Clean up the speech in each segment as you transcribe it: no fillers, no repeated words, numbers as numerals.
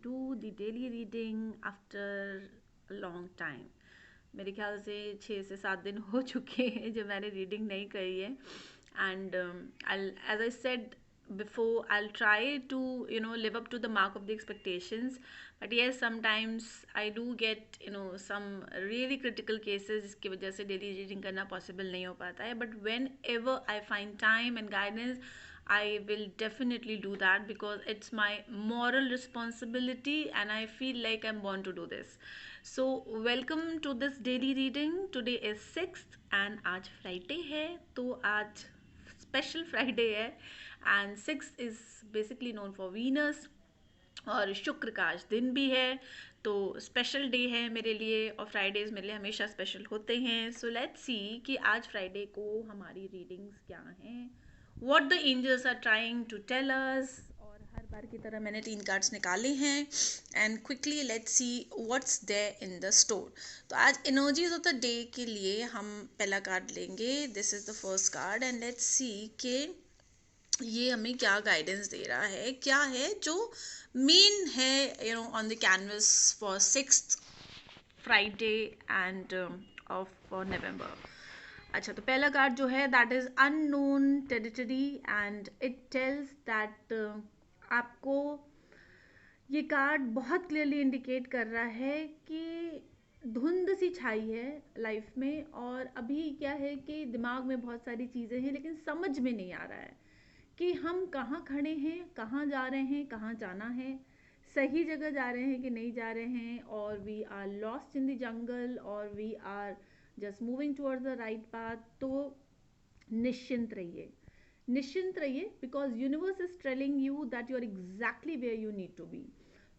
do the daily reading after a long time. मेरे ख्याल से 6 से 7 दिन हो चुके हैं जो मैंने रीडिंग नहीं करी है. And as I said before, I'll try to live up to the mark of the expectations. But yes, sometimes I do get some really critical cases जिसकी वजह से daily reading करना possible नहीं हो पाता है. But whenever I find time and guidance, I will definitely do that because it's my moral responsibility and I feel like I'm born to do this. So welcome to this daily reading. Today is 6th and आज Friday है, तो आज special Friday है. And 6 is basically known for Venus और शुक्र का आज दिन भी है, तो स्पेशल डे है मेरे लिए और फ्राइडेज मेरे लिए हमेशा स्पेशल होते हैं. सो लेट्स सी कि आज फ्राइडे को हमारी रीडिंग्स क्या हैं, what the angels are trying to tell us. और हर बार की तरह मैंने 3 कार्ड्स निकाले हैं and quickly let's see what's there in the store. तो आज एनर्जीज ऑफ द डे के लिए हम पहला कार्ड लेंगे. This is the first card and let's see कि ये हमें क्या गाइडेंस दे रहा है, क्या है जो मेन है on the canvas for 6th Friday end of November. अच्छा, तो पहला कार्ड जो है that is unknown territory and it tells that आपको ये कार्ड बहुत क्लियरली इंडिकेट कर रहा है कि धुंध सी छाई है लाइफ में और अभी क्या है कि दिमाग में बहुत सारी चीज़ें हैं लेकिन समझ में नहीं आ रहा है कि हम कहाँ खड़े हैं, कहाँ जा रहे हैं, कहाँ जाना है, सही जगह जा रहे हैं कि नहीं जा रहे हैं. और we are lost in the jungle और we are just moving towards the right path. तो निश्चिंत रहिए, निश्चिंत रहिए because universe is telling you that you are exactly where you need to be.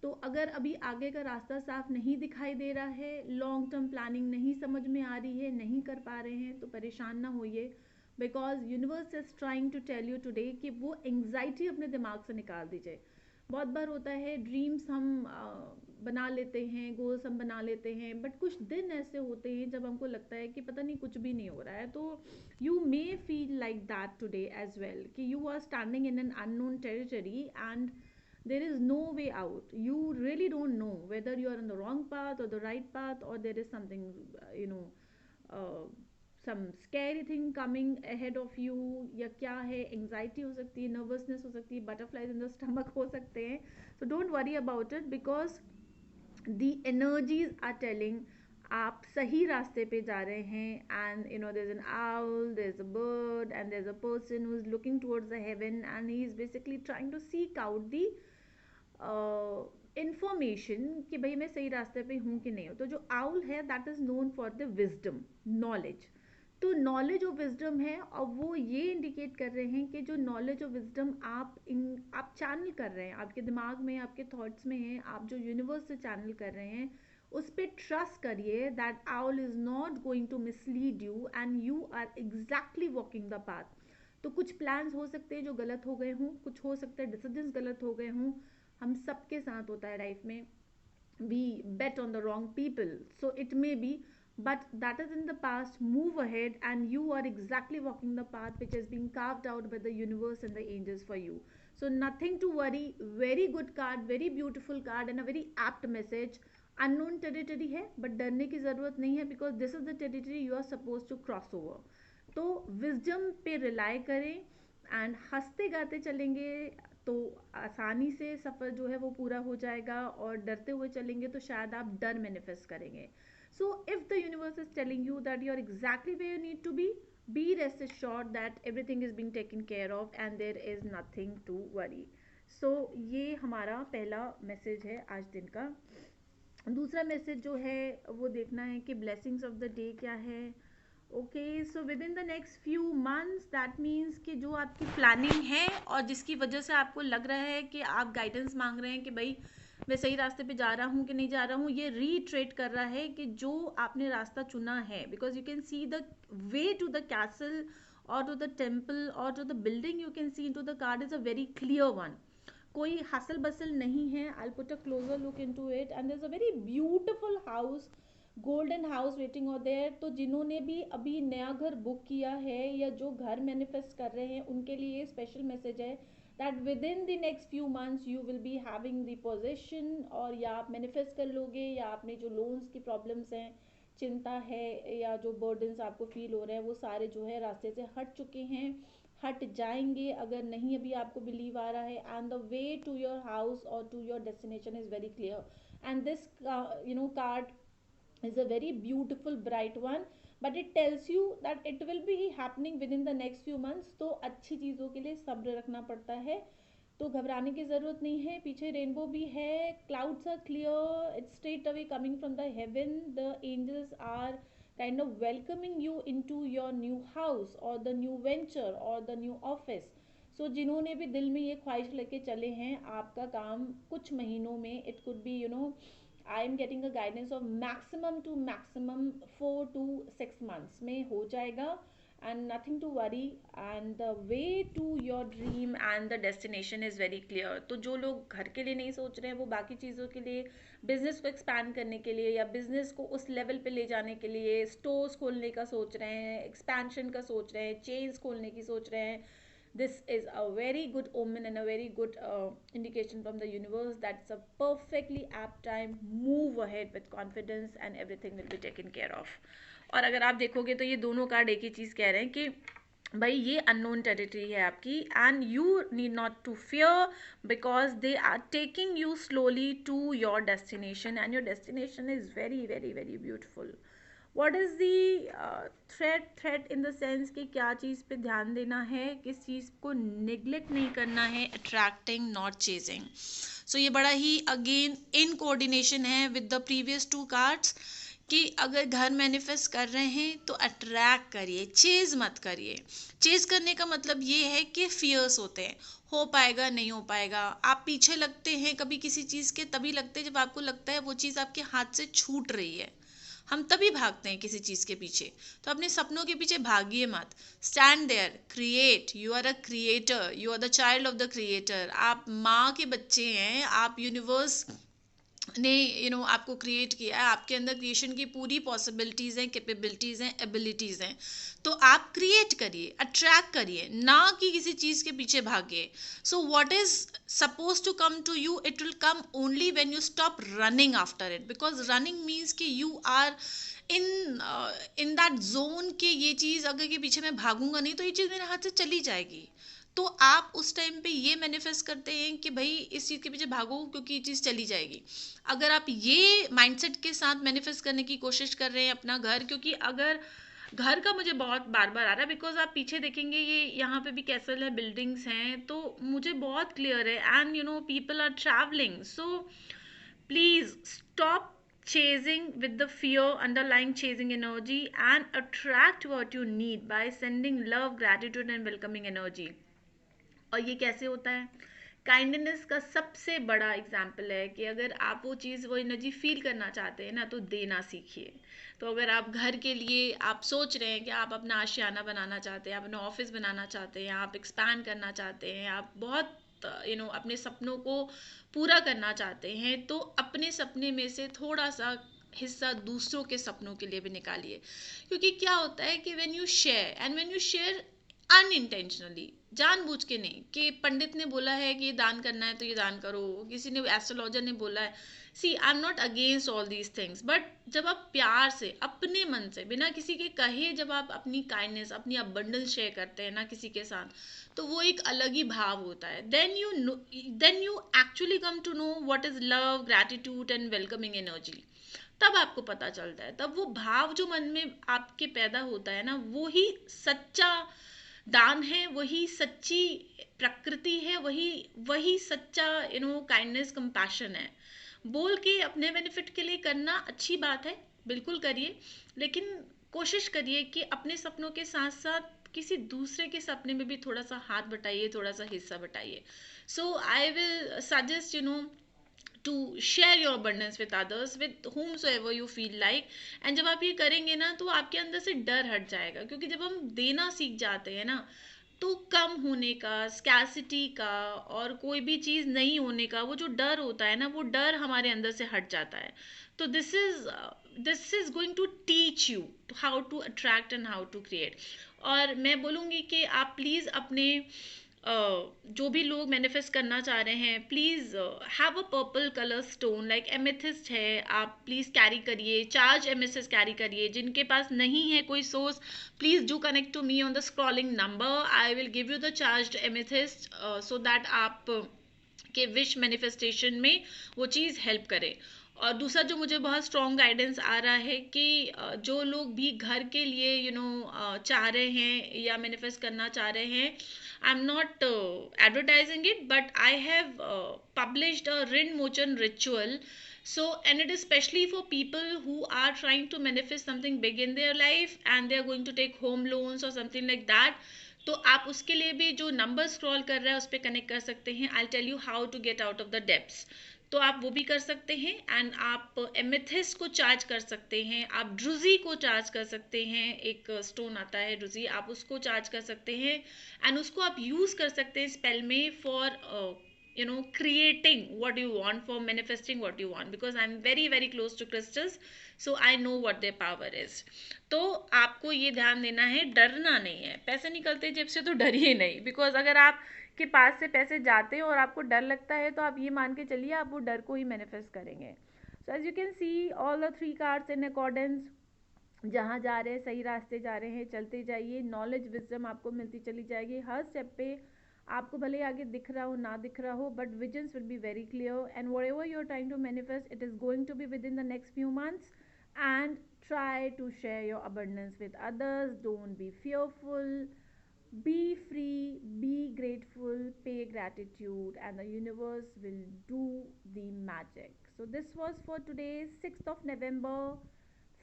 तो अगर अभी आगे का रास्ता साफ नहीं दिखाई दे रहा है, लॉन्ग टर्म प्लानिंग नहीं समझ में आ रही है, नहीं कर पा रहे हैं, तो परेशान ना होइए because universe is trying to tell you today कि वो एंग्जाइटी अपने दिमाग से निकाल दीजिए. बहुत बार होता है ड्रीम्स हम बना लेते हैं, गोल्स हम बना लेते हैं, बट कुछ दिन ऐसे होते हैं जब हमको लगता है कि पता नहीं कुछ भी नहीं हो रहा है. तो you may feel like that today as well कि you are standing in an unknown territory and there is no way out. You really don't know whether you are on the wrong path or the right path, or there is something uh, some scary thing coming ahead of you. या क्या है, anxiety हो सकती है, nervousness हो सकती है, butterflies in the stomach हो सकते हैं. So don't worry about it because the energies are telling आप सही रास्ते पे जा रहे हैं. And there is an owl, there is a bird and there is a person who is looking towards the heaven and he is basically trying to seek out the information कि भाई मैं सही रास्ते पे हूँ कि नहीं हूँ. तो जो आउल है that is known for the wisdom, knowledge. तो नॉलेज और विजडम है और वो ये इंडिकेट कर रहे हैं कि जो नॉलेज और विजडम आप चैनल कर रहे हैं, आपके दिमाग में, आपके थॉट्स में है, आप जो यूनिवर्स से चैनल कर रहे हैं, उस पर ट्रस्ट करिए that owl is not going to mislead you and you are exactly walking the path. तो कुछ प्लान्स हो सकते हैं जो गलत हो गए हों, कुछ हो सकता है डिसीजंस गलत हो गए हों, हम सबके साथ होता है लाइफ में. we bet on the wrong people, so it may be, but that is in the past. Move ahead and you are exactly walking the path which has been carved out by the universe and the angels for you. So nothing to worry. Very good card, very beautiful card and a very apt message. Unknown territory है but डरने की ज़रूरत नहीं है because this is the territory you are supposed to cross over. तो wisdom पे rely करें and हंसते गाते चलेंगे तो आसानी से सफ़र जो है वो पूरा हो जाएगा. और डरते हुए चलेंगे तो शायद आप डर मैनिफेस्ट करेंगे. So if the universe is telling you that you are exactly where you need to be rest assured that everything is being taken care of and there is nothing to worry. So ये हमारा पहला message है आज दिन का. दूसरा message जो है वो देखना है कि ब्लेसिंग्स ऑफ द डे क्या है. Okay, so with in the next few months that means कि जो आपकी प्लानिंग है और जिसकी वजह से आपको लग रहा है कि आप गाइडेंस मांग रहे हैं कि भाई मैं सही रास्ते पे जा रहा हूँ कि नहीं जा रहा हूँ, ये रीट्रेट कर रहा है कि जो आपने रास्ता चुना है, because you can see the way to the castle और टू द टेम्पल और to the building you can see into the card is a very clear one. कोई हसल बसल नहीं है. I put a closer look into it and there is a very beautiful house, golden house waiting और there. तो जिन्होंने भी अभी नया घर बुक किया है या जो घर मैनिफेस्ट कर रहे हैं उनके लिए ये स्पेशल मैसेज है that with in the next few months you will be having the position, और या आप मैनिफेस्ट कर लोगे, या आपने जो लोन्स की प्रॉब्लम्स हैं, चिंता है, या जो बर्डन्स आपको फील हो रहे हैं, वो सारे जो है रास्ते से हट चुके हैं, हट जाएंगे अगर नहीं अभी आपको बिलीव आ रहा है. And the way to your house or to your destination is very clear. And this card is a very beautiful bright one, but it tells you that it will be happening within the next few months. तो अच्छी चीज़ों के लिए सब्र रखना पड़ता है, तो घबराने की ज़रूरत नहीं है. पीछे रेनबो भी है, clouds are clear, it's straight away coming from the heaven, the angels are kind of welcoming you into your new house or the new venture or the new office. So जिन्होंने भी दिल में ये ख्वाहिश लेके चले हैं, आपका काम कुछ महीनों में, it could be I am getting a guidance of maximum to maximum 4 to 6 months में हो जाएगा. And nothing to worry, and the way to your dream and the destination is very clear. तो जो लोग घर के लिए नहीं सोच रहे हैं, वो बाकी चीज़ों के लिए, बिजनेस को एक्सपैंड करने के लिए, या बिजनेस को उस लेवल पे ले जाने के लिए स्टोर्स खोलने का सोच रहे हैं, एक्सपेंशन का सोच रहे हैं, चेन्स खोलने की सोच रहे हैं, this is a very good omen and a very good indication from the universe that it's a perfectly apt time. Move ahead with confidence and everything will be taken care of. और अगर आप देखोगे तो ये दोनों card एक ही चीज़ कह रहे हैं कि भाई ये अननोन टेरिटरी है आपकी, and you need not to fear because they are taking you slowly to your destination, and your destination is very very very beautiful. What is the threat in the sense कि क्या चीज़ पे ध्यान देना है, किस चीज़ को निग्लेक्ट नहीं करना है. Attracting not chasing. सो ये बड़ा ही अगेन इन कोऑर्डिनेशन है with the previous to cards कि अगर घर मैनिफेस्ट कर रहे हैं तो अट्रैक्ट करिए, चेज मत करिए. चेज करने का मतलब ये है कि फियर्स होते हैं, हो पाएगा नहीं हो पाएगा. आप पीछे लगते हैं कभी किसी चीज़ के, तभी लगते हैं जब आपको लगता है वो चीज़ आपके हाथ से छूट रही है. हम तभी भागते हैं किसी चीज़ के पीछे. तो अपने सपनों के पीछे भागिए मत. Stand there, create. You are a creator, you are the child of the creator. आप माँ के बच्चे हैं, आप यूनिवर्स ने आपको क्रिएट किया है. आपके अंदर क्रिएशन की पूरी पॉसिबिलिटीज़ हैं, कैपेबिलिटीज़ हैं, एबिलिटीज़ हैं. तो आप क्रिएट करिए, अट्रैक्ट करिए, ना कि किसी चीज़ के पीछे भागिए. So what is suppose to come to you, it will come only when you stop running after it. Because running means कि you are in that zone कि ये चीज़ अगर के पीछे मैं भागूंगा नहीं तो ये चीज़ मेरे हाथ से चली जाएगी. तो आप उस टाइम पे ये मैनिफेस्ट करते हैं कि भाई इस चीज़ के पीछे भागो क्योंकि ये चीज़ चली जाएगी. अगर आप ये माइंडसेट के साथ मैनिफेस्ट करने की कोशिश कर रहे हैं अपना घर, क्योंकि अगर घर का मुझे बहुत बार बार आ रहा है, बिकॉज आप पीछे देखेंगे ये यहाँ पे भी कैसल है, बिल्डिंग्स हैं, तो मुझे बहुत क्लियर है. And people are travelling. So please stop chasing with the fear, underlying chasing energy, and attract what you need by sending love, gratitude and welcoming energy. और ये कैसे होता है? काइंडनेस का सबसे बड़ा एग्जाम्पल है कि अगर आप वो चीज़, वो एनर्जी फील करना चाहते हैं ना, तो देना सीखिए. तो अगर आप घर के लिए आप सोच रहे हैं कि आप अपना आशियाना बनाना चाहते हैं, आप अपना ऑफिस बनाना चाहते हैं, आप एक्सपैंड करना चाहते हैं, आप बहुत अपने सपनों को पूरा करना चाहते हैं, तो अपने सपने में से थोड़ा सा हिस्सा दूसरों के सपनों के लिए भी निकालिए. क्योंकि क्या होता है कि when you share, and when you share unintentionally, जानबूझ के नहीं कि पंडित ने बोला है कि ये दान करना है तो ये दान करो, किसी ने एस्ट्रोलॉजर ने बोला है. See I am not against all these things, but जब आप प्यार से अपने मन से बिना किसी के कहे जब आप अपनी काइंडनेस, अपनी अबंडेंस शेयर करते हैं ना किसी के साथ, तो वो एक अलग ही भाव होता है. Then you actually come to know what is love, gratitude and welcoming energy. तब आपको पता चलता है, तब वो भाव जो मन में आपके पैदा होता है ना, वो ही सच्चा दान है, वही सच्ची प्रकृति है, वही सच्चा काइंडनेस, कंपैशन है. बोल के अपने बेनिफिट के लिए करना अच्छी बात है, बिल्कुल करिए, लेकिन कोशिश करिए कि अपने सपनों के साथ साथ किसी दूसरे के सपने में भी थोड़ा सा हाथ बटाइए, थोड़ा सा हिस्सा बटाइए. So I will suggest to share your abundance with others, with whomsoever you feel like. and जब आप ये करेंगे ना, तो आपके अंदर से डर हट जाएगा. क्योंकि जब हम देना सीख जाते हैं ना, तो कम होने का, स्कैसिटी का और कोई भी चीज़ नहीं होने का वो जो डर होता है ना, वो डर हमारे अंदर से हट जाता है. तो this is going to teach you how to attract and how to create. और मैं बोलूँगी कि आप प्लीज़ अपने जो भी लोग मैनिफेस्ट करना चाह रहे हैं, please have a purple colour stone like amethyst है, आप प्लीज़ कैरी करिए, चार्ज एमेथिस्ट कैरी करिए। जिनके पास नहीं है कोई source, please do connect to me on the scrolling number, I will give you the charge amethyst so that आप के विश मैनिफेस्टेशन में वो चीज़ हेल्प करे। और दूसरा जो मुझे बहुत स्ट्रॉन्ग गाइडेंस आ रहा है कि जो लोग भी घर के लिए चाह रहे हैं या मैनिफेस्ट करना चाह रहे हैं, आई am not advertising it, but I have published a rin mochan ritual. So, and it is especially for people who are trying to manifest something big in their life and they are going to take home loans or something like that. तो आप उसके लिए भी जो number scroll कर रहा है उस पर कनेक्ट कर सकते हैं। I tell you how to get out of the depths. तो आप वो भी कर सकते हैं। एंड आप एमेथिस्ट को चार्ज कर सकते हैं, आप ड्रूजी को चार्ज कर सकते हैं, एक स्टोन आता है ड्रूजी, आप उसको चार्ज कर सकते हैं। एंड उसको आप यूज़ कर सकते हैं स्पेल में for creating what you want, for manifesting what you want, because I'm very very close to crystals, so I know what their power is. तो आपको ये ध्यान देना है, डरना नहीं है। पैसे निकलते जेब से तो डरिए नहीं, बिकॉज अगर आप के पास से पैसे जाते हैं और आपको डर लगता है तो आप ये मान के चलिए आप वो डर को ही मैनिफेस्ट करेंगे। So as you can see all the 3 cards in accordance, जहाँ जा रहे हैं सही रास्ते जा रहे हैं, चलते जाइए, नॉलेज विजडम आपको मिलती चली जाएगी हर स्टेप पे। आपको भले आगे दिख रहा हो ना दिख रहा हो, but visions will be very clear, and whatever you are trying to manifest it is going to be within the next few months. And try to share your abundance with others, don't be fearful, be free, be grateful, pay gratitude, and the universe will do the magic. So this was for today's 6th of November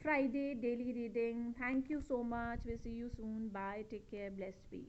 Friday daily reading. Thank you so much. We'll see you soon. Bye. Take care. Blessed be.